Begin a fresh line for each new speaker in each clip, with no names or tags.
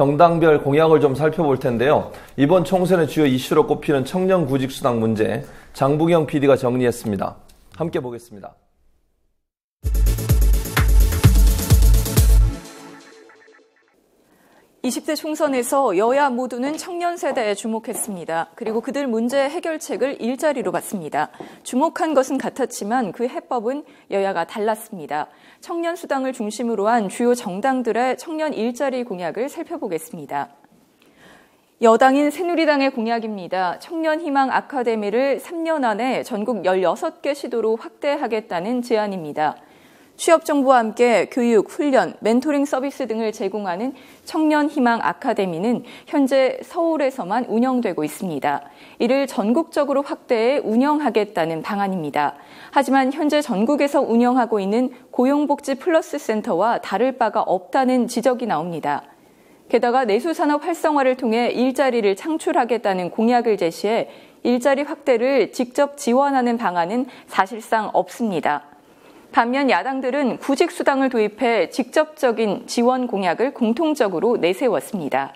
정당별 공약을 좀 살펴볼 텐데요. 이번 총선의 주요 이슈로 꼽히는 청년 구직 수당 문제, 장부경 PD가 정리했습니다. 함께 보겠습니다.
20대 총선에서 여야 모두는 청년 세대에 주목했습니다. 그리고 그들 문제 해결책을 일자리로 봤습니다. 주목한 것은 같았지만 그 해법은 여야가 달랐습니다. 청년 수당을 중심으로 한 주요 정당들의 청년 일자리 공약을 살펴보겠습니다. 여당인 새누리당의 공약입니다. 청년희망 아카데미를 3년 안에 전국 16개 시도로 확대하겠다는 제안입니다. 취업정보와 함께 교육, 훈련, 멘토링 서비스 등을 제공하는 청년희망 아카데미는 현재 서울에서만 운영되고 있습니다. 이를 전국적으로 확대해 운영하겠다는 방안입니다. 하지만 현재 전국에서 운영하고 있는 고용복지 플러스 센터와 다를 바가 없다는 지적이 나옵니다. 게다가 내수산업 활성화를 통해 일자리를 창출하겠다는 공약을 제시해 일자리 확대를 직접 지원하는 방안은 사실상 없습니다. 반면 야당들은 구직수당을 도입해 직접적인 지원 공약을 공통적으로 내세웠습니다.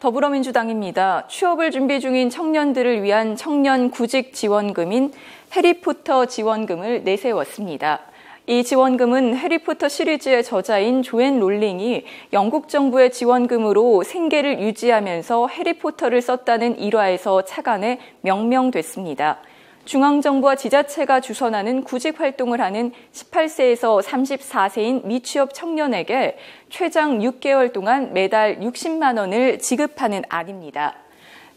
더불어민주당입니다. 취업을 준비 중인 청년들을 위한 청년 구직 지원금인 해리포터 지원금을 내세웠습니다. 이 지원금은 해리포터 시리즈의 저자인 조앤 롤링이 영국 정부의 지원금으로 생계를 유지하면서 해리포터를 썼다는 일화에서 착안해 명명됐습니다. 중앙정부와 지자체가 주선하는 구직 활동을 하는 18세에서 34세인 미취업 청년에게 최장 6개월 동안 매달 60만 원을 지급하는 안입니다.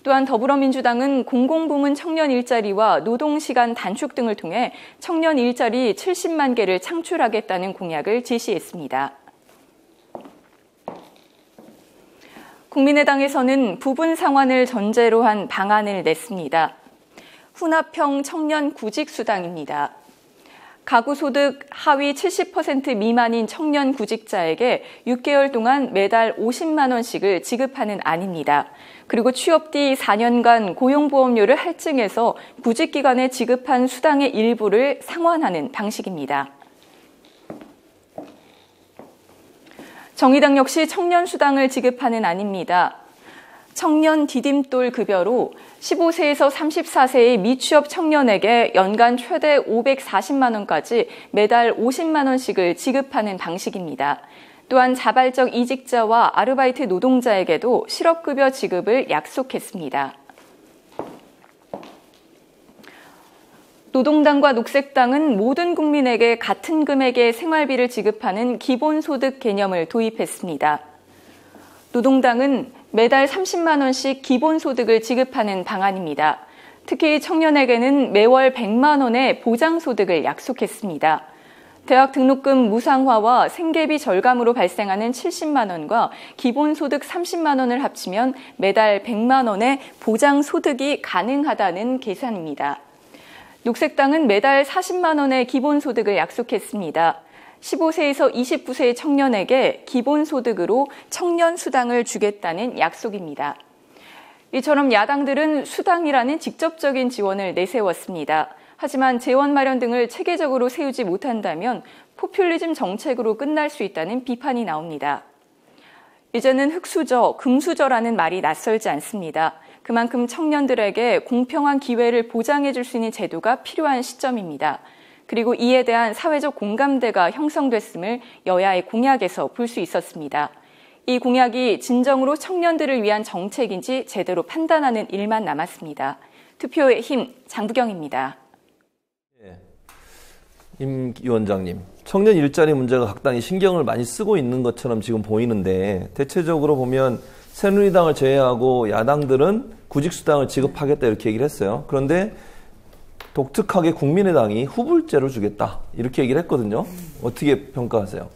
또한 더불어민주당은 공공부문 청년 일자리와 노동시간 단축 등을 통해 청년 일자리 70만 개를 창출하겠다는 공약을 제시했습니다. 국민의당에서는 부분 상환을 전제로 한 방안을 냈습니다. 혼합형 청년 구직수당입니다. 가구소득 하위 70% 미만인 청년 구직자에게 6개월 동안 매달 50만 원씩을 지급하는 안입니다. 그리고 취업 뒤 4년간 고용보험료를 할증해서 구직기간에 지급한 수당의 일부를 상환하는 방식입니다. 정의당 역시 청년수당을 지급하는 안입니다. 청년 디딤돌 급여로 15세에서 34세의 미취업 청년에게 연간 최대 540만 원까지 매달 50만 원씩을 지급하는 방식입니다. 또한 자발적 이직자와 아르바이트 노동자에게도 실업급여 지급을 약속했습니다. 노동당과 녹색당은 모든 국민에게 같은 금액의 생활비를 지급하는 기본소득 개념을 도입했습니다. 노동당은 매달 30만 원씩 기본소득을 지급하는 방안입니다. 특히 청년에게는 매월 100만 원의 보장소득을 약속했습니다. 대학 등록금 무상화와 생계비 절감으로 발생하는 70만 원과 기본소득 30만 원을 합치면 매달 100만 원의 보장소득이 가능하다는 계산입니다. 녹색당은 매달 40만 원의 기본소득을 약속했습니다. 15세에서 29세의 청년에게 기본소득으로 청년수당을 주겠다는 약속입니다. 이처럼 야당들은 수당이라는 직접적인 지원을 내세웠습니다. 하지만 재원 마련 등을 체계적으로 세우지 못한다면 포퓰리즘 정책으로 끝날 수 있다는 비판이 나옵니다. 이제는 흑수저, 금수저라는 말이 낯설지 않습니다. 그만큼 청년들에게 공평한 기회를 보장해 줄 수 있는 제도가 필요한 시점입니다. 그리고 이에 대한 사회적 공감대가 형성됐음을 여야의 공약에서 볼 수 있었습니다. 이 공약이 진정으로 청년들을 위한 정책인지 제대로 판단하는 일만 남았습니다. 투표의 힘, 장부경입니다.
임 위원장님, 청년 일자리 문제가 각당이 신경을 많이 쓰고 있는 것처럼 지금 보이는데 대체적으로 보면 새누리당을 제외하고 야당들은 구직수당을 지급하겠다 이렇게 얘기를 했어요. 그런데 독특하게 국민의당이 후불제로 주겠다 이렇게 얘기를 했거든요. 어떻게 평가하세요?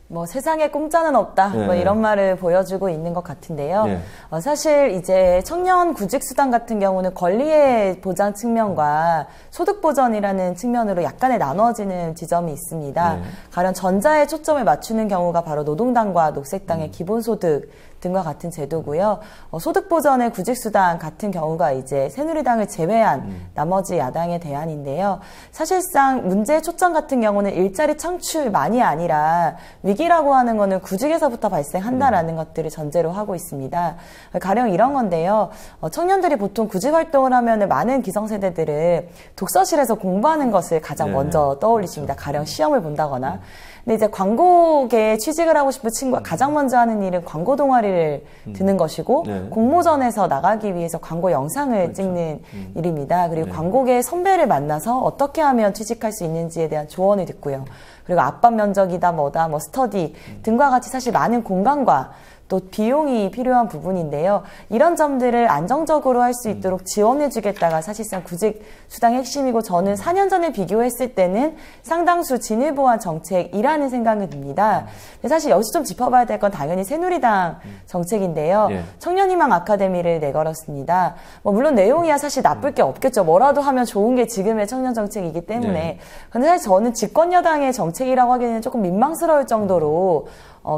뭐 세상에 공짜는 없다 뭐 이런 말을 보여주고 있는 것 같은데요. 사실 이제 청년 구직수당 같은 경우는 권리의 보장 측면과 소득 보전이라는 측면으로 약간의 나눠지는 지점이 있습니다. 가령 전자에 초점을 맞추는 경우가 바로 노동당과 녹색당의 기본소득 등과 같은 제도고요. 소득 보전의 구직수당 같은 경우가 이제 새누리당을 제외한 나머지 야당의 대안인데요. 사실상 문제의 초점 같은 경우는 일자리 창출만이 아니라 위기 위기라고 하는 거는 구직에서부터 발생한다라는 것들을 전제로 하고 있습니다. 가령 이런 건데요. 청년들이 보통 구직 활동을 하면 많은 기성세대들을 독서실에서 공부하는 것을 가장 먼저 떠올리십니다. 가령 시험을 본다거나. 근데 이제 광고계에 취직을 하고 싶은 친구가 가장 먼저 하는 일은 광고 동아리를 듣는 것이고 공모전에서 나가기 위해서 광고 영상을 찍는 일입니다. 그리고 광고계의 선배를 만나서 어떻게 하면 취직할 수 있는지에 대한 조언을 듣고요. 그리고 압박 면접이다 뭐다 뭐 스터디 등과 같이 사실 많은 공간과 또 비용이 필요한 부분인데요. 이런 점들을 안정적으로 할 수 있도록 지원해주겠다가 사실상 구직 수당의 핵심이고 저는 4년 전에 비교했을 때는 상당수 진일보한 정책이라는 생각이 듭니다. 근데 사실 여기서 좀 짚어봐야 될 건 당연히 새누리당 정책인데요. 청년희망 아카데미를 내걸었습니다. 뭐 물론 내용이야 사실 나쁠 게 없겠죠. 뭐라도 하면 좋은 게 지금의 청년 정책이기 때문에. 근데 사실 저는 집권여당의 정책이라고 하기에는 조금 민망스러울 정도로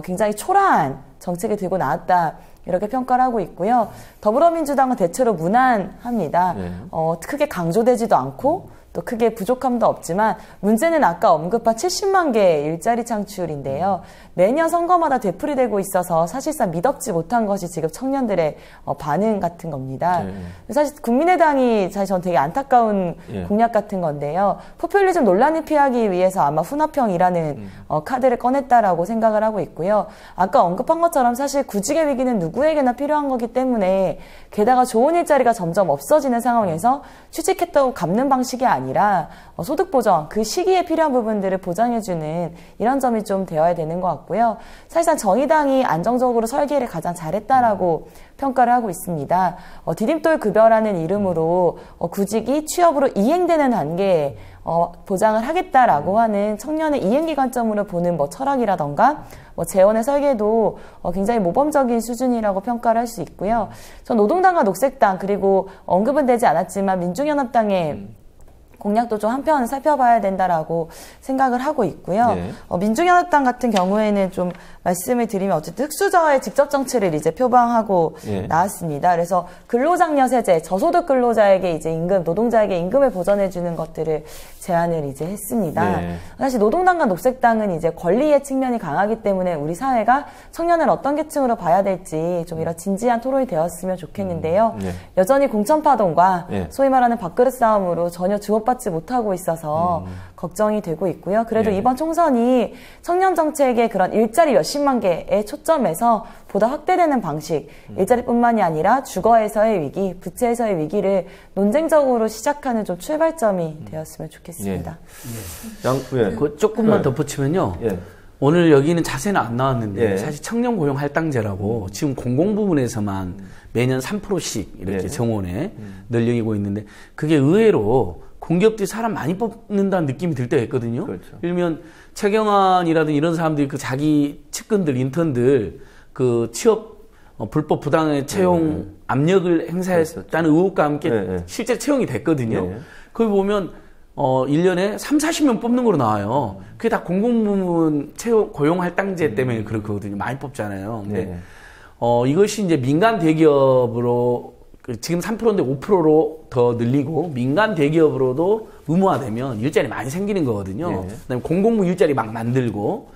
굉장히 초라한 정책을 들고 나왔다 이렇게 평가를 하고 있고요. 더불어민주당은 대체로 무난합니다. 크게 강조되지도 않고 또 크게 부족함도 없지만 문제는 아까 언급한 70만 개의 일자리 창출인데요. 매년 선거마다 되풀이되고 있어서 사실상 미덥지 못한 것이 지금 청년들의 반응 같은 겁니다. 사실 국민의당이 사실 전 되게 안타까운 공약 같은 건데요. 포퓰리즘 논란을 피하기 위해서 아마 훈합형이라는 카드를 꺼냈다라고 생각을 하고 있고요. 아까 언급한 것처럼 사실 구직의 위기는 누구에게나 필요한 거기 때문에 게다가 좋은 일자리가 점점 없어지는 상황에서 취직했다고 갚는 방식이 아니라 소득 보전, 그 시기에 필요한 부분들을 보장해주는 이런 점이 좀 되어야 되는 것 같고요. 사실상 정의당이 안정적으로 설계를 가장 잘했다라고 평가를 하고 있습니다. 디딤돌 급여라는 이름으로 구직이 취업으로 이행되는 단계에 보장을 하겠다라고 하는 청년의 이행기 관점으로 보는 뭐 철학이라던가 재원의 설계도 굉장히 모범적인 수준이라고 평가를 할 수 있고요. 전 노동당과 녹색당 그리고 언급은 되지 않았지만 민중연합당의 공약도 좀 한편 살펴봐야 된다라고 생각을 하고 있고요. 민중연합당 같은 경우에는 좀 말씀을 드리면 어쨌든 흑수저의 직접 정치를 이제 표방하고 나왔습니다. 그래서 근로장려 세제, 저소득 근로자에게 이제 임금, 노동자에게 임금을 보전해주는 것들을 제안을 이제 했습니다. 사실 노동당과 녹색당은 이제 권리의 측면이 강하기 때문에 우리 사회가 청년을 어떤 계층으로 봐야 될지 좀 이런 진지한 토론이 되었으면 좋겠는데요. 여전히 공천파동과 소위 말하는 밥그릇 싸움으로 전혀 주목받지 못하고 있어서 걱정이 되고 있고요. 그래도 이번 총선이 청년 정책의 그런 일자리 몇십만 개에 초점에서 보다 확대되는 방식, 일자리뿐만이 아니라 주거에서의 위기, 부채에서의 위기를 논쟁적으로 시작하는 좀 출발점이 되었으면 좋겠습니다.
그 조금만 덧붙이면요. 오늘 여기는 자세는 안 나왔는데 사실 청년 고용 할당제라고 지금 공공 부문에서만 매년 3%씩 이렇게 정원에 늘리고 있는데 그게 의외로 공기업들이 사람 많이 뽑는다는 느낌이 들 때가 있거든요. 예를 들면 최경환이라든지 이런 사람들이 그 자기 측근들, 인턴들 그 취업 불법 부당의 채용 압력을 행사했다는 의혹과 함께 실제 채용이 됐거든요. 거기 보면 1년에 3, 40명 뽑는 거로 나와요. 그게 다 공공부문 채용 고용 할당제 때문에 그렇거든요. 많이 뽑잖아요. 근데 이것이 이제 민간 대기업으로 지금 3%인데 5%로 더 늘리고 민간 대기업으로도 의무화되면 일자리 많이 생기는 거거든요. 그다음에 공공부 일자리 막 만들고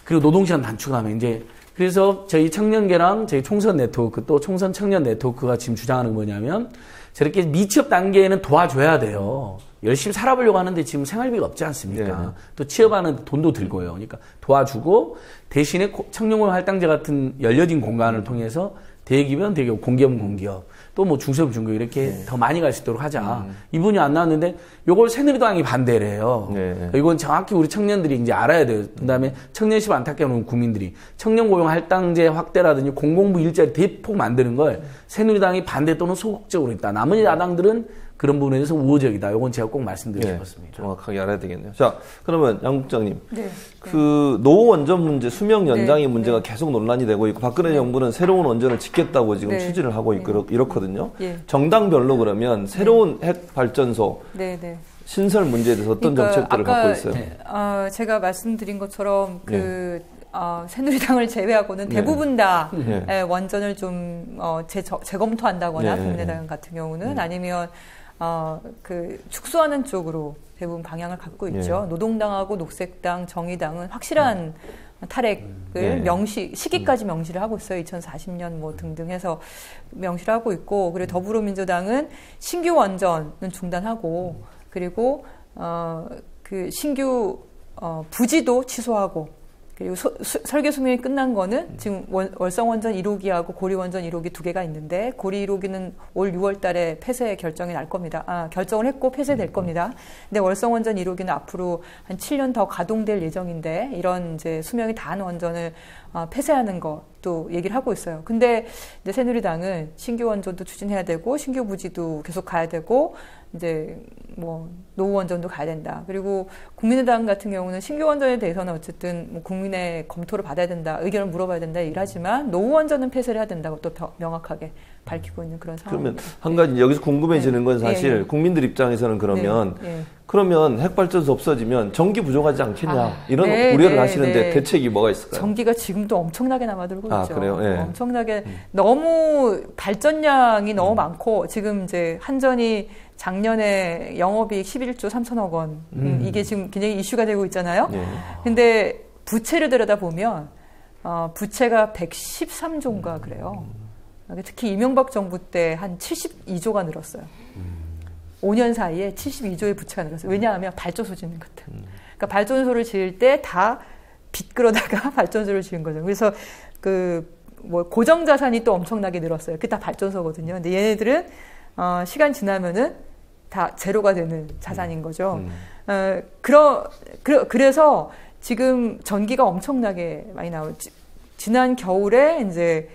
그리고 노동시간 단축하면 이제 그래서 저희 청년계랑 저희 총선 네트워크 또 총선 청년 네트워크가 지금 주장하는 건 뭐냐면 저렇게 미취업 단계에는 도와줘야 돼요. 열심히 살아보려고 하는데 지금 생활비가 없지 않습니까? 또 취업하는 돈도 들고요. 그러니까 도와주고 대신에 청년고용 할당제 같은 열려진 공간을 통해서 대기업은 대기업, 공기업은 공기업, 또 뭐 중소기업, 중소기업 이렇게 더 많이 갈 수 있도록 하자. 이분이 안 나왔는데 요걸 새누리당이 반대래요. 이건 정확히 우리 청년들이 이제 알아야 돼요. 그다음에 청년십 안타까운 국민들이 청년고용 할당제 확대라든지 공공부 일자리 대폭 만드는 걸 새누리당이 반대 또는 소극적으로 있다. 나머지 야당들은 그런 부분에 대해서 우호적이다. 이건 제가 꼭 말씀드리고 싶었습니다.
정확하게 알아야 되겠네요. 자, 그러면 양 국장님, 그 노후 원전 문제, 수명 연장의 문제가 계속 논란이 되고 있고 박근혜 정부는 새로운 원전을 짓겠다고 지금 추진을 하고 있고 이렇거든요. 정당별로 그러면 새로운 핵 발전소 신설 문제에 대해서 어떤 정책들을 갖고 있어요?
제가 말씀드린 것처럼 새누리당을 제외하고는 대부분 다 원전을 좀 재검토한다거나 국민의당 같은 경우는 아니면 그 축소하는 쪽으로 대부분 방향을 갖고 있죠. 노동당하고 녹색당, 정의당은 확실한 탈핵을 시기까지 명시를 하고 있어요. 2040년 뭐 등등 해서 명시를 하고 있고, 그리고 더불어민주당은 신규 원전은 중단하고, 그리고 그 신규 부지도 취소하고, 그리고 설계 수명이 끝난 거는 지금 월성원전 1호기하고 고리원전 1호기 두 개가 있는데, 고리 1호기는 올 6월 달에 폐쇄 결정이 날 겁니다. 결정을 했고 폐쇄될 겁니다. 근데 월성원전 1호기는 앞으로 한 7년 더 가동될 예정인데, 이런 이제 수명이 다한 원전을 폐쇄하는 것도 얘기를 하고 있어요. 근데 이제 새누리당은 신규 원전도 추진해야 되고, 신규 부지도 계속 가야 되고, 이제 뭐 노후 원전도 가야 된다. 그리고 국민의당 같은 경우는 신규 원전에 대해서는 어쨌든 뭐 국민의 검토를 받아야 된다, 의견을 물어봐야 된다 얘기를 하지만, 노후 원전은 폐쇄를 해야 된다고 또 명확하게 밝히고 있는 그런 상황입니다.
그러면 한 가지 여기서 궁금해지는 건 사실 국민들 입장에서는 그러면 그러면 핵발전소 없어지면 전기 부족하지 않겠냐 이런 우려를 하시는데 대책이 뭐가 있을까요?
전기가 지금도 엄청나게 남아들고 있죠.
그래요?
엄청나게 너무 발전량이 너무 많고, 지금 이제 한전이 작년에 영업이익 11조 3천억 원 이게 지금 굉장히 이슈가 되고 있잖아요. 근데 부채를 들여다보면 부채가 113조인가 그래요. 특히 이명박 정부 때 한 72조가 늘었어요. 5년 사이에 72조의 부채가 늘었어요. 왜냐하면 발전소 짓는 것들. 그러니까 발전소를 지을 때 다 빚 끌어다가 발전소를 지은 거죠. 그래서 뭐 고정 자산이 또 엄청나게 늘었어요. 그게 다 발전소거든요. 근데 얘네들은 시간 지나면은 다 제로가 되는 자산인 거죠. 그래서 지금 전기가 엄청나게 많이 나오고, 지난 겨울에 이제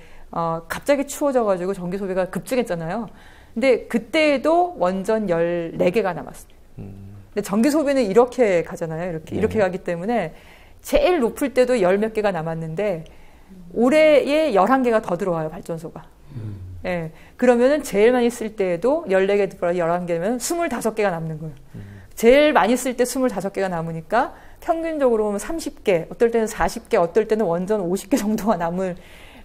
갑자기 추워져가지고 전기 소비가 급증했잖아요. 근데 그때에도 원전 14개가 남았습니다. 근데 전기 소비는 이렇게 가잖아요. 이렇게 가기 때문에 제일 높을 때도 10몇 개가 남았는데, 올해에 11개가 더 들어와요, 발전소가. 예. 그러면은 제일 많이 쓸 때에도 14개 들어와서 11개면 25개가 남는 거예요. 제일 많이 쓸 때 25개가 남으니까 평균적으로 보면 30개, 어떨 때는 40개, 어떨 때는 원전 50개 정도가 남을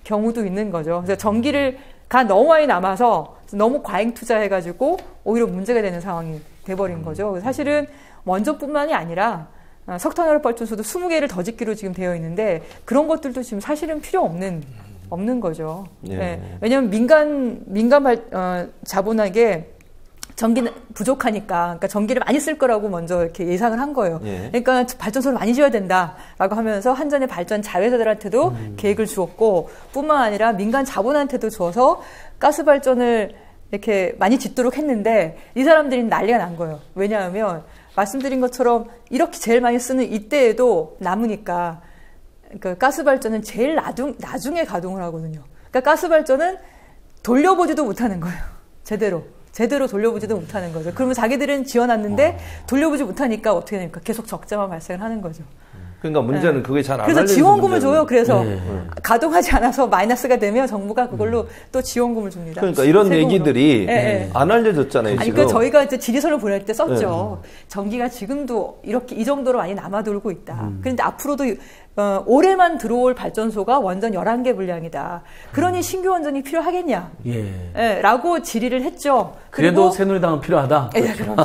경우도 있는 거죠. 그래서 전기가 너무 많이 남아서 너무 과잉 투자해가지고 오히려 문제가 되는 상황이 돼버린 거죠. 사실은 원전뿐만이 아니라 석탄화력 발전소도 20개를 더 짓기로 지금 되어 있는데, 그런 것들도 지금 사실은 필요 없는 거죠. 네. 왜냐하면 민간 자본에게 전기는 부족하니까, 그러니까 전기를 많이 쓸 거라고 먼저 이렇게 예상을 한 거예요. 그러니까 발전소를 많이 지어야 된다라고 하면서 한전의 발전 자회사들한테도 계획을 주었고, 뿐만 아니라 민간 자본한테도 줘서 가스 발전을 이렇게 많이 짓도록 했는데, 이 사람들이 난리가 난 거예요. 왜냐하면 말씀드린 것처럼 이렇게 제일 많이 쓰는 이때에도 남으니까, 그러니까 가스 발전은 제일 나중에 가동을 하거든요. 그러니까 가스 발전은 돌려보지도 못하는 거예요. 제대로 돌려보지도 못하는 거죠. 그러면 자기들은 지어놨는데 돌려보지 못하니까 어떻게 됩니까? 계속 적자만 발생을 하는 거죠.
그러니까 문제는 그게 잘 안
그래서 지원금을 줘요. 그래서 가동하지 않아서 마이너스가 되면 정부가 그걸로 또 지원금을 줍니다.
그러니까 이런 세금으로. 얘기들이 안 알려졌잖아요.
지금. 그러니까 저희가 이제 질의서를 보낼 때 썼죠. 전기가 지금도 이 정도로 많이 남아돌고 있다. 그런데 앞으로도 올해만 들어올 발전소가 원전 11개 분량이다. 그러니 신규 원전이 필요하겠냐? 라고 질의를 했죠.
그래도 새누리당은 필요하다.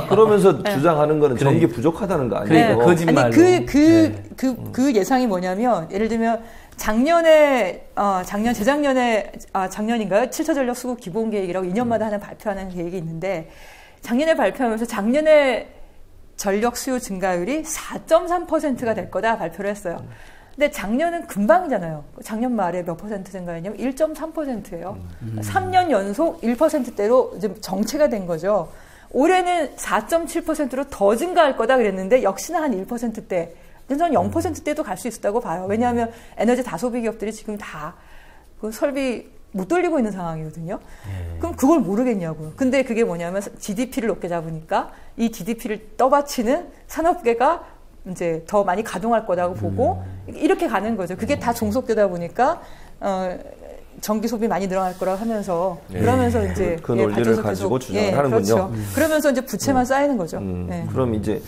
그러면서 주장하는 거는 전기 부족하다는 거 아니에요?
거짓말로.
그 예상이 뭐냐면, 예를 들면 재작년에 작년인가요? 7차 전력 수급 기본 계획이라고 2년마다 하는 발표하는 계획이 있는데, 작년에 발표하면서 작년에 전력 수요 증가율이 4.3%가 될 거다 발표를 했어요. 근데 작년은 금방이잖아요. 작년 말에 몇 퍼센트 증가했냐면 1.3%예요. 3년 연속 1%대로 좀 정체가 된 거죠. 올해는 4.7%로 더 증가할 거다 그랬는데, 역시나 한 1%대. 저는 0%대도 갈 수 있었다고 봐요. 왜냐하면 에너지 다소비 기업들이 지금 다 그 설비 못 돌리고 있는 상황이거든요. 그럼 그걸 모르겠냐고요. 근데 그게 뭐냐면 GDP를 높게 잡으니까 이 GDP를 떠받치는 산업계가 이제 더 많이 가동할 거라고 보고 이렇게 가는 거죠. 그게 다 종속되다 보니까 전기 소비 많이 늘어날 거라고 하면서 그러면서 이제
그 논리를 가지고 주장을 하는군요.
그렇죠. 그러면서 이제 부채만 쌓이는 거죠.
그럼 이제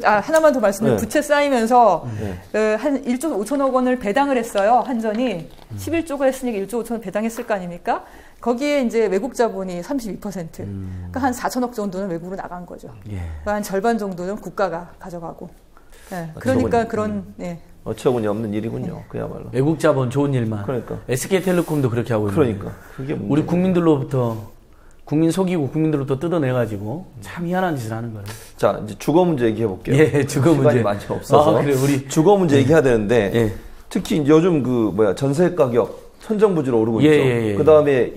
하나만 더 말씀드리면 부채 쌓이면서 한 1조 5천억 원을 배당을 했어요. 한전이 11조가 했으니까 1조 5천억 배당했을 거 아닙니까? 거기에 이제 외국 자본이 32%. 그러니까 한 4천억 정도는 외국으로 나간 거죠. 그러니까 한 절반 정도는 국가가 가져가고. 그러니까 그런
어처구니 없는 일이군요. 그야말로.
외국 자본 좋은 일만.
그러니까.
SK텔레콤도 그렇게 하고 있는데.
그러니까. 그게
우리 국민들로부터 국민 속이고 국민들로부터 뜯어내가지고 참 희한한 짓을 하는 거예요.
자, 이제 주거 문제 얘기해 볼게요.
예, 주거 문제.
시간이 많이 없어서.
그래, 우리
주거 문제 얘기해야 되는데
예.
특히 이제 요즘 전세 가격 천정부지로 오르고 있죠. 그 다음에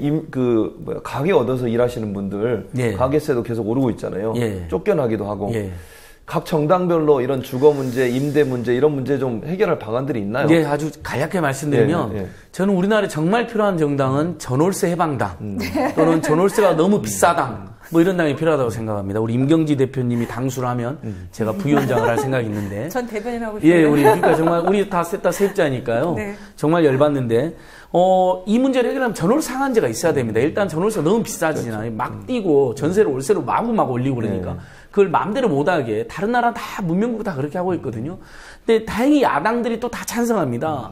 가게 얻어서 일하시는 분들 가게세도 계속 오르고 있잖아요. 쫓겨나기도 하고. 각 정당별로 이런 주거 문제, 임대 문제 이런 문제 좀 해결할 방안들이 있나요?
예, 아주 간략하게 말씀드리면 저는 우리나라에 정말 필요한 정당은 전월세 해방당 또는 전월세가 너무 비싸당 뭐 이런 당이 필요하다고 생각합니다. 우리 임경지 대표님이 당수를 하면 제가 부위원장을 할 생각이 있는데
전 대변인 하고 싶어요.
예, 그러니까 정말 우리 다 셋 다 세입자니까요. 네. 정말 열받는데 이 문제를 해결하면 전월세 상한제가 있어야 됩니다. 일단 전월세가 너무 비싸지잖아요. 그렇죠. 막 뛰고 전세를 월세로 마구마구 올리고 그러니까 그걸 마음대로 못하게 다른 나라 다 문명국 다 그렇게 하고 있거든요. 근데 다행히 야당들이 또 다 찬성합니다.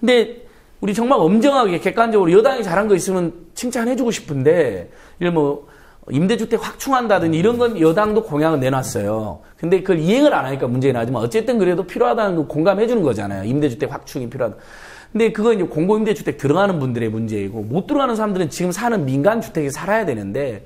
근데 우리 정말 엄정하게 객관적으로 여당이 잘한 거 있으면 칭찬해주고 싶은데 이런 임대주택 확충한다든지 이런 건 여당도 공약을 내놨어요. 근데 그걸 이행을 안 하니까 문제가 나지만 어쨌든 그래도 필요하다는 거 공감해 주는 거잖아요. 임대주택 확충이 필요하다. 근데 그건 이제 공공임대주택 들어가는 분들의 문제이고 못 들어가는 사람들은 지금 사는 민간주택에 살아야 되는데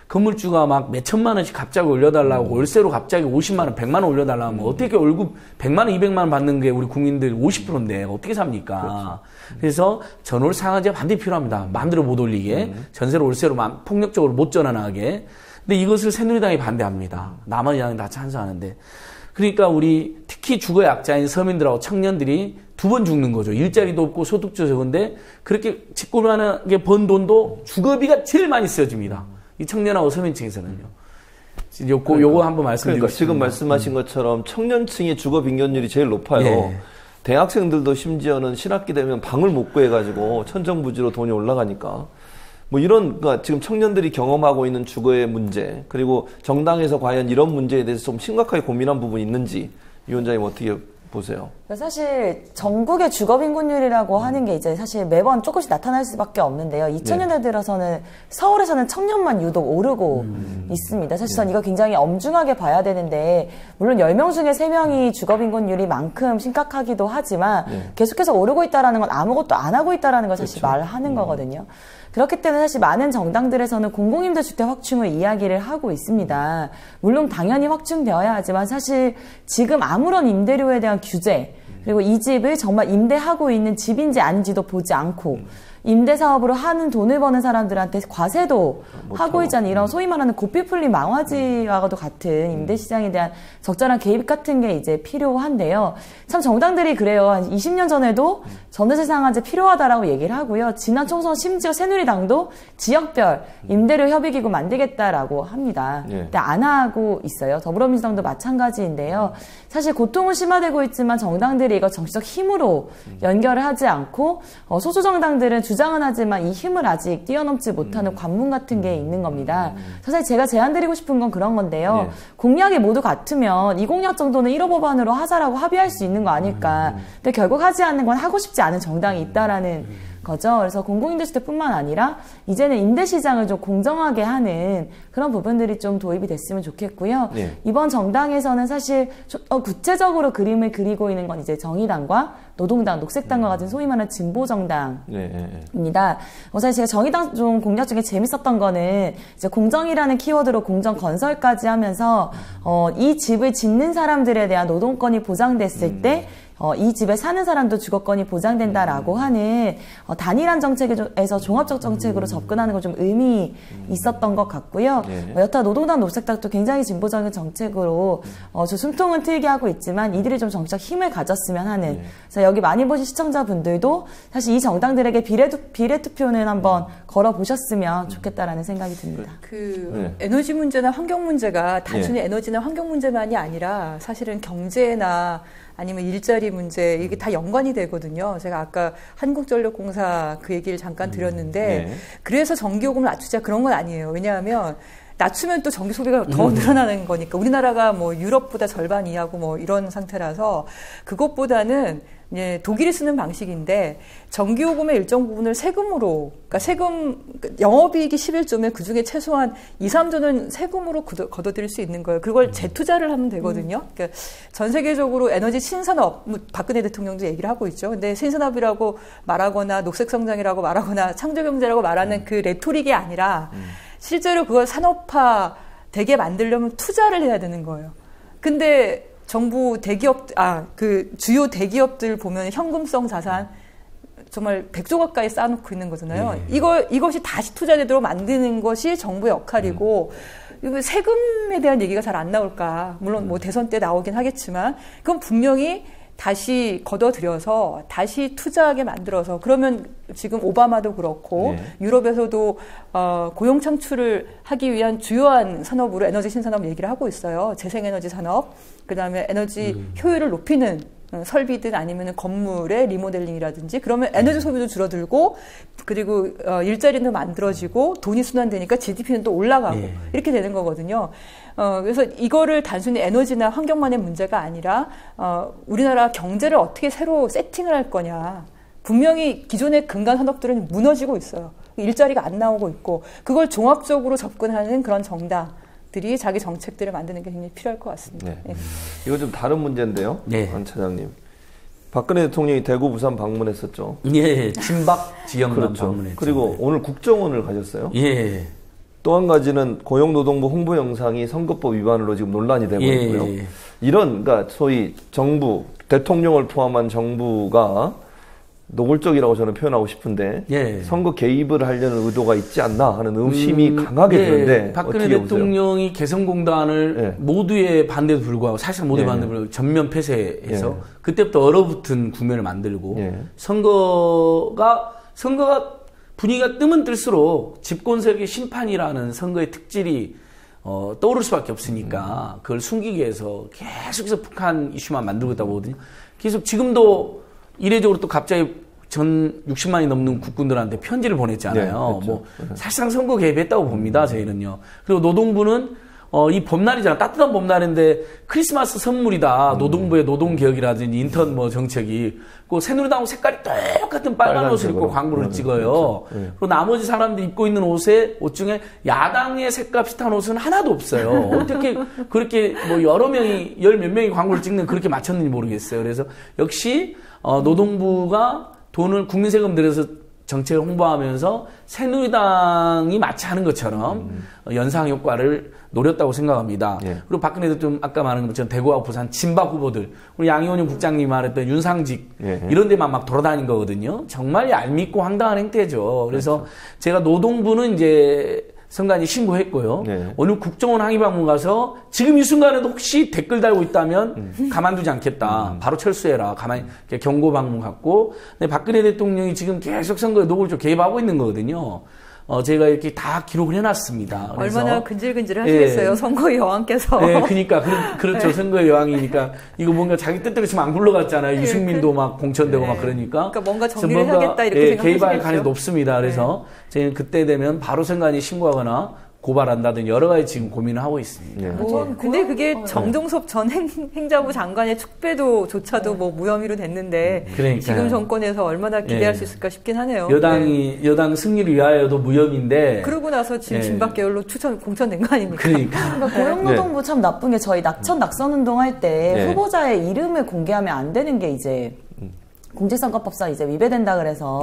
건물주가 막 몇천만 원씩 갑자기 올려달라고 월세로 갑자기 50만 원, 100만 원 올려달라고 하면 어떻게 월급 100만 원, 200만 원 받는 게 우리 국민들 50%인데 어떻게 삽니까? 그렇죠. 그래서 전월 상한제가 반드시 필요합니다. 마음대로 못 올리게 전세를 월세로 폭력적으로 못 전환하게. 근데 이것을 새누리당이 반대합니다. 나머지 당이 다 찬성하는데. 그러니까 우리 특히 주거 약자인 서민들하고 청년들이 두 번 죽는 거죠. 일자리도 없고 소득도 적은데 그렇게 집권하는 번 돈도 주거비가 제일 많이 쓰여집니다. 이 청년하고 서민층에서는요. 요거 한번 말씀드리고
그러니까 지금 말씀하신 것처럼 청년층의 주거 빈곤율이 제일 높아요. 예. 대학생들도 심지어는 신학기 되면 방을 못 구해가지고 천정부지로 돈이 올라가니까 그러니까 지금 청년들이 경험하고 있는 주거의 문제 그리고 정당에서 과연 이런 문제에 대해서 좀 심각하게 고민한 부분이 있는지 위원장님 어떻게 보세요?
사실 전국의 주거 빈곤율이라고 하는 게 이제 사실 매번 조금씩 나타날 수밖에 없는데요. 2000년대 들어서는 서울에서는 청년만 유독 오르고 있습니다. 사실 전 이거 굉장히 엄중하게 봐야 되는데 물론 10명 중에 3명이 주거 빈곤율이 만큼 심각하기도 하지만 계속해서 오르고 있다라는 건 아무것도 안 하고 있다라는 걸 사실 말하는 거거든요. 그렇기 때문에 사실 많은 정당들에서는 공공임대주택 확충을 이야기를 하고 있습니다. 물론 당연히 확충되어야 하지만 사실 지금 아무런 임대료에 대한 규제 그리고 이 집을 정말 임대하고 있는 집인지 아닌지도 보지 않고 임대사업으로 하는 돈을 버는 사람들한테 과세도 하고 있잖아요. 이런 소위 말하는 고삐 풀린 망화지와도 같은 임대시장에 대한 적절한 개입 같은 게 이제 필요한데요. 참 정당들이 그래요. 한 20년 전에도 전월세 상한제 필요하다라고 얘기를 하고요. 지난 총선 심지어 새누리당도 지역별 임대료 협의기구 만들겠다라고 합니다. 근데 안 하고 있어요. 더불어민주당도 마찬가지인데요. 사실 고통은 심화되고 있지만 정당들이 이거 정치적 힘으로 연결을 하지 않고 소수 정당들은 주장은 하지만 이 힘을 아직 뛰어넘지 못하는 관문 같은 게 있는 겁니다. 사실 제가 제안드리고 싶은 건 그런 건데요. 공약이 모두 같으면 이 공약 정도는 1호 법안으로 하자라고 합의할 수 있는 거 아닐까. 근데 결국 하지 않는 건 하고 싶지 않은 정당이 있다라는 거죠. 그래서 공공임대주택뿐만 아니라 이제는 임대시장을 좀 공정하게 하는 그런 부분들이 좀 도입이 됐으면 좋겠고요. 이번 정당에서는 사실 구체적으로 그림을 그리고 있는 건 이제 정의당과 노동당, 녹색당과 같은 소위 말하는 진보정당입니다. 사실 제가 정의당 좀 공약 중에 재밌었던 거는 이제 공정이라는 키워드로 공정 건설까지 하면서 이 집을 짓는 사람들에 대한 노동권이 보장됐을 때 이 집에 사는 사람도 주거권이 보장된다라고 하는 단일한 정책에서 종합적 정책으로 접근하는 건 좀 의미 있었던 것 같고요. 여타 노동당, 녹색당도 굉장히 진보적인 정책으로 저 숨통은 트이게 하고 있지만 이들이 좀 정치적 힘을 가졌으면 하는 그래서 여기 많이 보신 시청자분들도 사실 이 정당들에게 비례 투표는 한번 걸어보셨으면 좋겠다라는 생각이 듭니다.
에너지 문제나 환경 문제가 단순히 에너지나 환경 문제만이 아니라 사실은 경제나 아니면 일자리 문제 이게 다 연관이 되거든요. 제가 아까 한국전력공사 그 얘기를 잠깐 드렸는데 그래서 전기요금을 낮추자 그런 건 아니에요. 왜냐하면 낮추면 또 전기 소비가 더 늘어나는 거니까 우리나라가 뭐 유럽보다 절반 이하고 뭐 이런 상태라서 그것보다는 독일이 쓰는 방식인데 전기요금의 일정 부분을 세금으로, 그러니까 세금, 영업이익이 11조면 그 중에 최소한 2, 3조는 세금으로 걷어들일 수 있는 거예요. 그걸 재투자를 하면 되거든요. 그러니까 전 세계적으로 에너지 신산업, 박근혜 대통령도 얘기를 하고 있죠. 근데 신산업이라고 말하거나 녹색성장이라고 말하거나 창조경제라고 말하는 그 레토릭이 아니라 실제로 그걸 산업화 되게 만들려면 투자를 해야 되는 거예요. 근데 정부 대기업, 그 주요 대기업들 보면 현금성 자산 정말 100조 가까이 쌓아놓고 있는 거잖아요. 이것이 다시 투자되도록 만드는 것이 정부의 역할이고, 세금에 대한 얘기가 잘 안 나올까. 물론 뭐 대선 때 나오긴 하겠지만, 그건 분명히 다시 걷어들여서 다시 투자하게 만들어서, 그러면 지금 오바마도 그렇고 유럽에서도 고용 창출을 하기 위한 주요한 산업으로 에너지 신산업 얘기를 하고 있어요. 재생에너지 산업, 그다음에 에너지 효율을 높이는 설비든 아니면 건물의 리모델링이라든지, 그러면 에너지 소비도 줄어들고, 그리고 일자리도 만들어지고 돈이 순환되니까 GDP는 또 올라가고 이렇게 되는 거거든요. 그래서 이거를 단순히 에너지나 환경만의 문제가 아니라 우리나라 경제를 어떻게 새로 세팅을 할 거냐. 분명히 기존의 근간 산업들은 무너지고 있어요. 일자리가 안 나오고 있고, 그걸 종합적으로 접근하는 그런 정당들이 자기 정책들을 만드는 게 굉장히 필요할 것 같습니다.
네. 네. 이거 좀 다른 문제인데요. 안 차장님. 박근혜 대통령이 대구, 부산 방문했었죠.
예, 친박 지역만 그렇죠. 방문했죠.
그리고 오늘 국정원을 가셨어요.
예.
또 한 가지는 고용노동부 홍보 영상이 선거법 위반으로 지금 논란이 되고 있고요. 이런, 그러니까 소위 정부, 대통령을 포함한 정부가 노골적이라고 저는 표현하고 싶은데 선거 개입을 하려는 의도가 있지 않나 하는 의심이 강하게 드는데
박근혜 대통령이 개성공단을 모두의 반대도 불구하고 사실상 모두의 반대도 불구하고 전면 폐쇄해서 그때부터 얼어붙은 국면을 만들고 선거가 분위기가 뜨면 뜰수록 집권세력의 심판이라는 선거의 특질이 떠오를 수밖에 없으니까 그걸 숨기기 위해서 계속해서 북한 이슈만 만들고 있다고 보거든요. 계속 지금도 이례적으로 또 갑자기 전 60만이 넘는 국군들한테 편지를 보냈잖아요. 그렇죠. 뭐 사실상 선거 개입했다고 봅니다. 저희는요. 그리고 노동부는 이 봄날이잖아. 따뜻한 봄날인데 크리스마스 선물이다. 노동부의 노동개혁이라든지 인턴 뭐 정책이. 그 새누리당 색깔이 똑같은 빨간 옷을 입고 광고를 찍어요. 그렇죠. 그리고 나머지 사람들이 입고 있는 옷 중에 야당의 색깔 비슷한 옷은 하나도 없어요. 어떻게 그렇게 뭐 여러 명이, 열 몇 명이 광고를 찍는 그렇게 맞췄는지 모르겠어요. 그래서 역시 노동부가 돈을 국민 세금 들여서 정책을 홍보하면서 새누리당이 마치 하는 것처럼 연상 효과를 노렸다고 생각합니다. 그리고 박근혜 대통령 아까 말한 것처럼 대구와 부산 친박 후보들, 우리 양이원영 국장님이 말했던 윤상직 이런 데만 막 돌아다닌 거거든요. 정말 얄밉고 황당한 행태죠. 그래서 그렇죠. 제가 노동부는 이제 선관위 신고했고요. 오늘 국정원 항의 방문 가서 지금 이 순간에도 혹시 댓글 달고 있다면 가만두지 않겠다. 바로 철수해라. 가만히 경고 방문 갔고. 근데 박근혜 대통령이 지금 계속 선거에 노골적으로 개입하고 있는 거거든요. 제가 이렇게 다 기록을 해놨습니다.
얼마나 근질근질 하시겠어요, 선거의 여왕께서.
네, 그러니까 그렇죠. 선거의 여왕이니까 이거 뭔가 자기 뜻대로 지금 안 굴러갔잖아요. 유승민도 막 공천되고 막 그러니까.
그러니까 뭔가 정리를 하겠다 이렇게 생각하시겠죠.
개입할 가능성이 높습니다. 그래서 저희는 그때 되면 바로 선관위 신고하거나 고발한다든 여러 가지 지금 고민을 하고 있습니다.
근데 그게 정종섭 전 행자부 장관의 축배도조차도 뭐 무혐의로 됐는데 지금 정권에서 얼마나 기대할 수 있을까 싶긴 하네요.
여당 승리를 위하여도 무혐의인데
그러고 나서 지금 진박 계열로 공천된 거 아닙니까?
그러니까
고용노동부 참 나쁜 게 저희 낙선운동 할 때 후보자의 이름을 공개하면 안 되는 게 이제 공직선거법상 이제 위배된다 그래서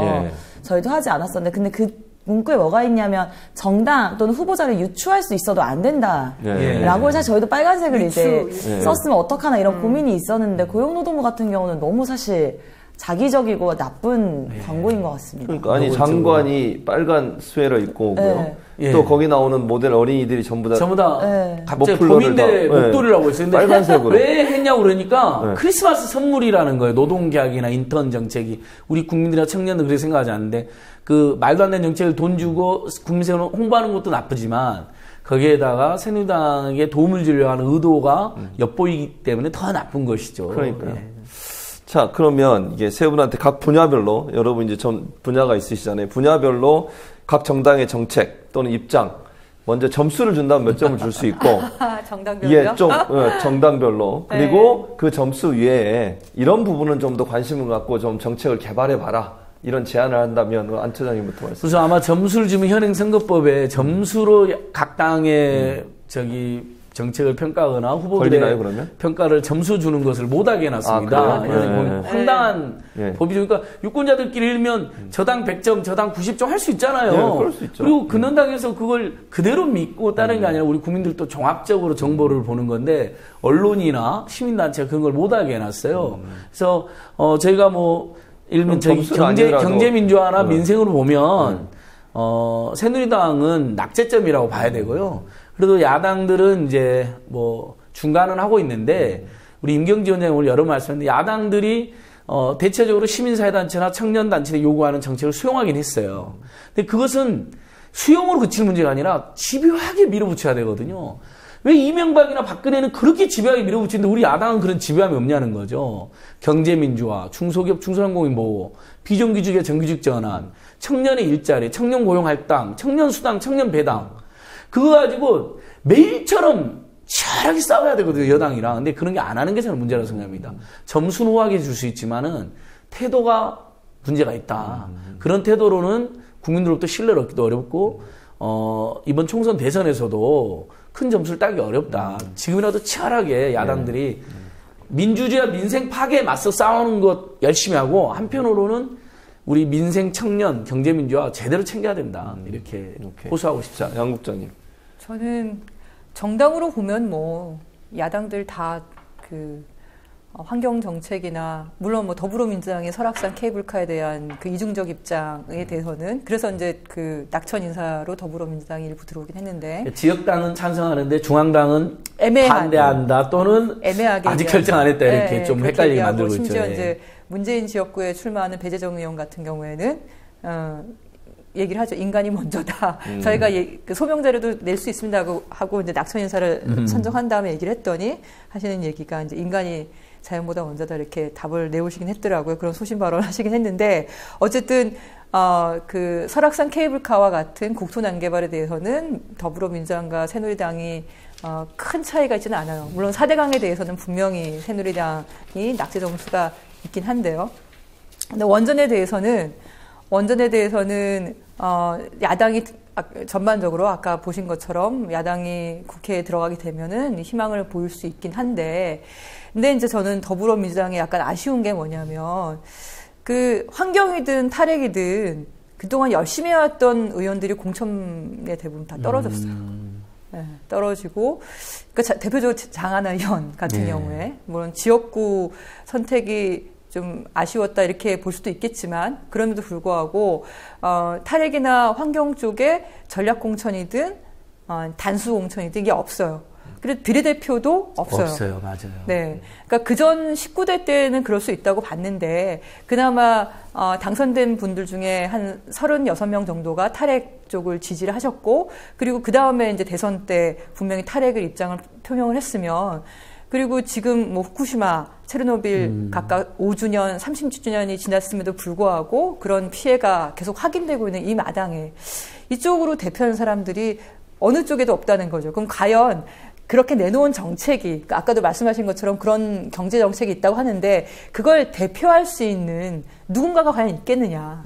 저희도 하지 않았었는데 근데 그 문구에 뭐가 있냐면 정당 또는 후보자를 유추할 수 있어도 안 된다라고 사실 저희도 빨간색을 이제 썼으면 어떡하나 이런 고민이 있었는데 고용노동부 같은 경우는 너무 사실 자기적이고 나쁜 광고인 것 같습니다.
그러니까 아니 장관이 빨간 스웨터 입고 오고요. 또 거기 나오는 모델 어린이들이 전부 다
갑자기 봄인데 목도리라고 했어요. 근데
빨간색으로
왜 했냐고 그러니까 크리스마스 선물이라는 거예요. 노동계약이나 인턴 정책이 우리 국민들이나 청년들 그렇게 생각하지 않는데 그 말도 안 되는 정책을 돈 주고 국민세금 홍보하는 것도 나쁘지만 거기에다가 새누리당에게 도움을 주려고 하는 의도가 엿보이기 때문에 더 나쁜 것이죠.
그러니까요. 자, 그러면 이게 세 분한테 각 분야별로 여러분 이제 전 분야가 있으시잖아요. 분야별로 각 정당의 정책 또는 입장 먼저 점수를 준다면 몇 점을 줄 수 있고
정당별로요?
예, 좀 정당별로 그리고 그 점수 위에 이런 부분은 좀 더 관심을 갖고 좀 정책을 개발해 봐라. 이런 제안을 한다면 안 처장님부터 말씀.
그래서 아마 점수를 주면 현행 선거법에 점수로 각 당의 정책을 평가하거나 후보들의
걸리나요, 그러면?
평가를 점수 주는 것을 못하게 해놨습니다. 황당한 법이죠. 그러니까 유권자들끼리 일면 저당 100점, 저당 90점 할 수 있잖아요.
그럴 수 있죠.
그리고 근원당에서 그걸 그대로 믿고 따르는 게 아니라 우리 국민들도 종합적으로 정보를 보는 건데 언론이나 시민단체가 그런 걸 못하게 해놨어요. 그래서 저희가 일면 저희 경제민주화나 민생으로 보면 새누리당은 낙제점이라고 봐야 되고요. 그래도 야당들은 이제 중간은 하고 있는데 우리 임경지 원장이 오늘 여러 말씀했는데 야당들이 대체적으로 시민사회단체나 청년단체에 요구하는 정책을 수용하긴 했어요. 근데 그것은 수용으로 그칠 문제가 아니라 집요하게 밀어붙여야 되거든요. 왜 이명박이나 박근혜는 그렇게 집요하게 밀어붙이는데 우리 야당은 그런 집요함이 없냐는 거죠. 경제민주화, 중소기업 중소상공인 보호, 비정규직의 정규직 전환, 청년의 일자리, 청년 고용할당, 청년수당, 청년배당 그거 가지고 매일처럼 치열하게 싸워야 되거든요, 여당이랑. 근데 그런 게 안 하는 게 저는 문제라고 생각합니다. 점수는 후하게 줄 수 있지만은 태도가 문제가 있다. 그런 태도로는 국민들로부터 신뢰를 얻기도 어렵고, 이번 총선 대선에서도 큰 점수를 따기 어렵다. 지금이라도 치열하게 야당들이 민주주의와 민생 파괴에 맞서 싸우는 것 열심히 하고, 한편으로는 우리 민생, 청년, 경제민주화 제대로 챙겨야 된다. 이렇게 호소하고 싶습니다.
양 국장님.
저는 정당으로 보면 야당들 다 환경 정책이나 물론 더불어민주당의 설악산 케이블카에 대한 그 이중적 입장에 대해서는 그래서 이제 낙천 인사로 더불어민주당이 일부 들어오긴 했는데
지역당은 찬성하는데 중앙당은
애매한,
반대한다 또는 애매하게 아직 결정 안 했다 이렇게 좀 헷갈리게 만들고 있죠.
심지어 이제 문재인 지역구에 출마하는 배재정 의원 같은 경우에는 얘기를 하죠. 인간이 먼저다. 저희가 그 소명 자료도 낼 수 있습니다 하고 이제 낙천 인사를 선정한 다음에 얘기를 했더니 하시는 얘기가 이제 인간이 자연보다 먼저다 이렇게 답을 내오시긴 했더라고요. 그런 소신 발언을 하시긴 했는데 어쨌든 그 설악산 케이블카와 같은 국토난 개발에 대해서는 더불어민주당과 새누리당이 큰 차이가 있지는 않아요. 물론 4대강에 대해서는 분명히 새누리당이 낙제 점수가 있긴 한데요. 근데 원전에 대해서는 야당이 전반적으로 아까 보신 것처럼 야당이 국회에 들어가게 되면은 희망을 보일 수 있긴 한데, 근데 이제 저는 더불어민주당에 약간 아쉬운 게 뭐냐면 그 환경이든 탈핵이든 그동안 열심히 해왔던 의원들이 공천에 대부분 다 떨어졌어요. 네, 떨어지고, 그러니까 대표적으로 장하나 의원 같은 경우에 물론 지역구 선택이 좀 아쉬웠다 이렇게 볼 수도 있겠지만 그럼에도 불구하고 탈핵이나 환경 쪽에 전략 공천이든 단수 공천이든 이게 없어요. 그리고 비례대표도 없어요.
없어요, 맞아요.
네, 그러니까 그전 19대 때는 그럴 수 있다고 봤는데 그나마 당선된 분들 중에 한 36명 정도가 탈핵 쪽을 지지를 하셨고 그리고 그 다음에 이제 대선 때 분명히 탈핵을 입장을 표명을 했으면. 그리고 지금 후쿠시마, 체르노빌 각각 5주년, 30주년이 지났음에도 불구하고 그런 피해가 계속 확인되고 있는 이 마당에 이쪽으로 대표하는 사람들이 어느 쪽에도 없다는 거죠. 그럼 과연 그렇게 내놓은 정책이 아까도 말씀하신 것처럼 그런 경제 정책이 있다고 하는데 그걸 대표할 수 있는 누군가가 과연 있겠느냐.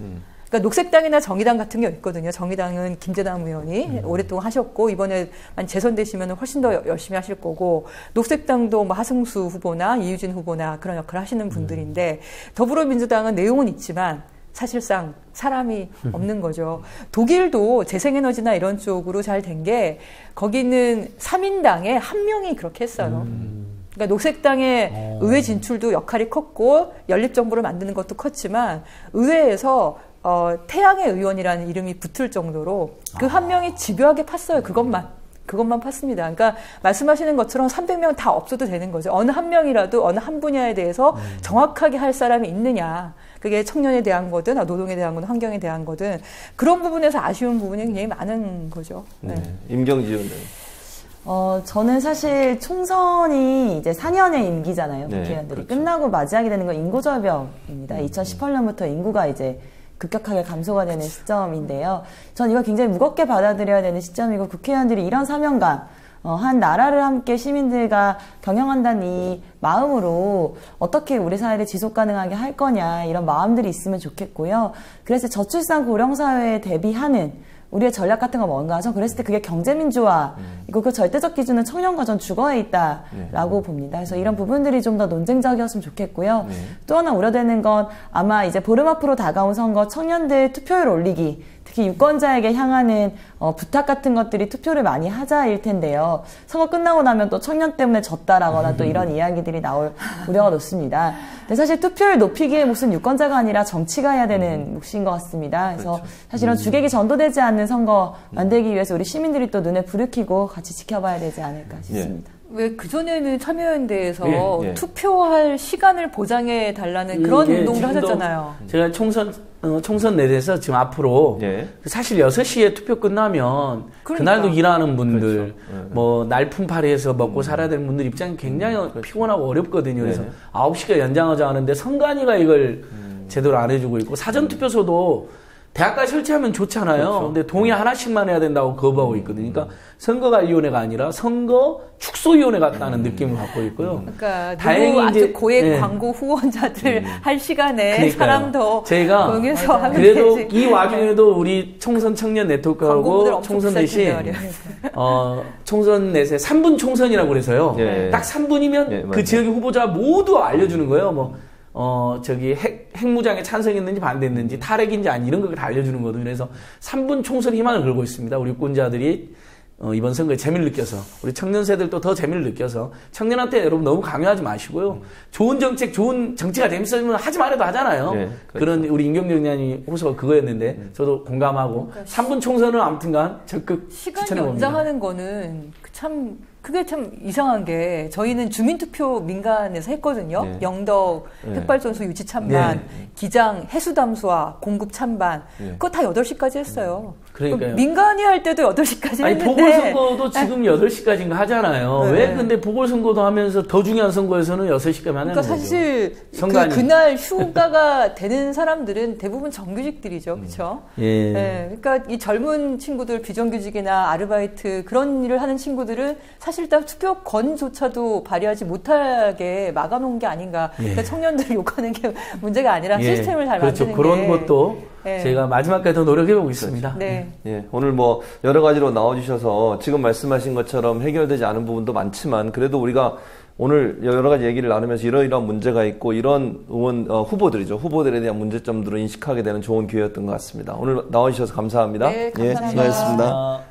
그러니까 녹색당이나 정의당 같은 게 있거든요. 정의당은 김재남 의원이 오랫동안 하셨고 이번에 재선되시면 훨씬 더 열심히 하실 거고 녹색당도 하승수 후보나 이유진 후보나 그런 역할을 하시는 분들인데 더불어민주당은 내용은 있지만 사실상 사람이 없는 거죠. 독일도 재생에너지나 이런 쪽으로 잘 된 게 거기는 3인당에 한 명이 그렇게 했어요. 그러니까 녹색당의 의회 진출도 역할이 컸고 연립정부를 만드는 것도 컸지만 의회에서 태양의 의원이라는 이름이 붙을 정도로 그 한 명이 집요하게 팠어요. 그것만 팠습니다. 그러니까 말씀하시는 것처럼 300명 다 없어도 되는 거죠. 어느 한 명이라도 어느 한 분야에 대해서 정확하게 할 사람이 있느냐. 그게 청년에 대한 거든 노동에 대한 거든 환경에 대한 거든 그런 부분에서 아쉬운 부분이 굉장히 많은 거죠.
네. 임경지 의원님.
저는 사실 총선이 이제 4년의 임기잖아요. 국회의원들이.
그렇죠.
끝나고 맞이하게 되는 건 인구절벽입니다. 2018년부터 인구가 이제 급격하게 감소가 되는 시점인데요. 전 이거 굉장히 무겁게 받아들여야 되는 시점이고 국회의원들이 이런 사명감, 한 나라를 함께 시민들과 경영한다는 이 마음으로 어떻게 우리 사회를 지속 가능하게 할 거냐 이런 마음들이 있으면 좋겠고요. 그래서 저출산 고령사회에 대비하는 우리의 전략 같은 거 뭔가 저 그랬을 때 그게 경제민주화 이거 그 절대적 기준은 청년과 전 주거에 있다라고 봅니다. 그래서 이런 부분들이 좀 더 논쟁적이었으면 좋겠고요. 또 하나 우려되는 건 아마 이제 보름 앞으로 다가온 선거 청년들 투표율 올리기 특히 유권자에게 향하는 부탁 같은 것들이 투표를 많이 하자일 텐데요. 선거 끝나고 나면 또 청년 때문에 졌다라거나 또 이런 이야기들이 나올 우려가 높습니다. 근데 사실 투표율 높이기의 몫은 유권자가 아니라 정치가 해야 되는 몫인 것 같습니다. 그래서 그렇죠. 사실 이런 주객이 전도되지 않는 선거 만들기 위해서 우리 시민들이 또 눈에 불을 켜고 같이 지켜봐야 되지 않을까 싶습니다.
왜 그전에는 참여연대에서 투표할 시간을 보장해 달라는 그런 운동을 하셨잖아요.
제가 총선 내에서 지금 앞으로 사실 6시에 투표 끝나면 그날도 일하는 분들 그렇죠. 뭐 날품팔이해서 먹고 살아야 되는 분들 입장이 굉장히 피곤하고 어렵거든요. 그래서 9시가 연장하자 하는데 선관위가 이걸 제대로 안 해주고 있고 사전투표소도 대학까지 설치하면 좋잖아요. 그렇죠. 근데 동의 하나씩만 해야 된다고 거부하고 있거든요. 그러니까 선거관리위원회가 아니라 선거 축소위원회 같다는 느낌을 갖고 있고요.
그러니까 다행히 아주 고액 광고 후원자들 할 시간에 사람 더
저희가
하면
그래도
되지.
이 와중에도 우리 총선 청년 네트워크하고 총선 넷이 총선 넷에 3분 총선이라고 그래서요. 딱 3분이면 그 지역의 후보자 모두 알려주는 거예요. 저기 핵무장에 찬성했는지 반대했는지 탈핵인지 아니 이런 걸 다 알려주는 거거든요. 그래서 3분 총선 희망을 걸고 있습니다. 우리 유권자들이 이번 선거에 재미를 느껴서 우리 청년 세대들도 더 재미를 느껴서 청년한테 여러분 너무 강요하지 마시고요. 좋은 정책, 좋은 정치가 재밌으면 하지 말아도 하잖아요. 그렇죠. 그런 우리 임경정 의원이 호소가 그거였는데 저도 공감하고 그러니까 3분 총선은 아무튼간 적극
시간
추천해봅니다.
연장하는 거는 그게 참 이상한 게 저희는 주민투표 민간에서 했거든요. 영덕 흑발전소 유치 찬반, 기장 해수 담수화 공급 찬반 그거 다 8시까지 했어요.
그러니까요.
민간이 할 때도 8시까지
아니,
했는데
보궐선거도 지금 8시까지인가 하잖아요. 왜 근데 보궐선거도 하면서 더 중요한 선거에서는 6시까지 하는 거죠.
그러니까 사실 그날 휴가가 되는 사람들은 대부분 정규직들이죠. 그렇죠? 그러니까 이 젊은 친구들 비정규직이나 아르바이트 그런 일을 하는 친구들은 사실상 투표권조차도 발휘하지 못하게 막아놓은 게 아닌가. 그러니까 청년들을 욕하는 게 문제가 아니라 시스템을 잘
그렇죠.
만드는
그런
게.
것도 제가 마지막까지 더 노력해보고 있습니다.
오늘 뭐 여러 가지로 나와주셔서 지금 말씀하신 것처럼 해결되지 않은 부분도 많지만 그래도 우리가 오늘 여러 가지 얘기를 나누면서 이러이러한 문제가 있고 이런 의원 후보들이죠. 후보들에 대한 문제점들을 인식하게 되는 좋은 기회였던 것 같습니다. 오늘 나와주셔서 감사합니다.
네, 감사합니다.
수고하셨습니다.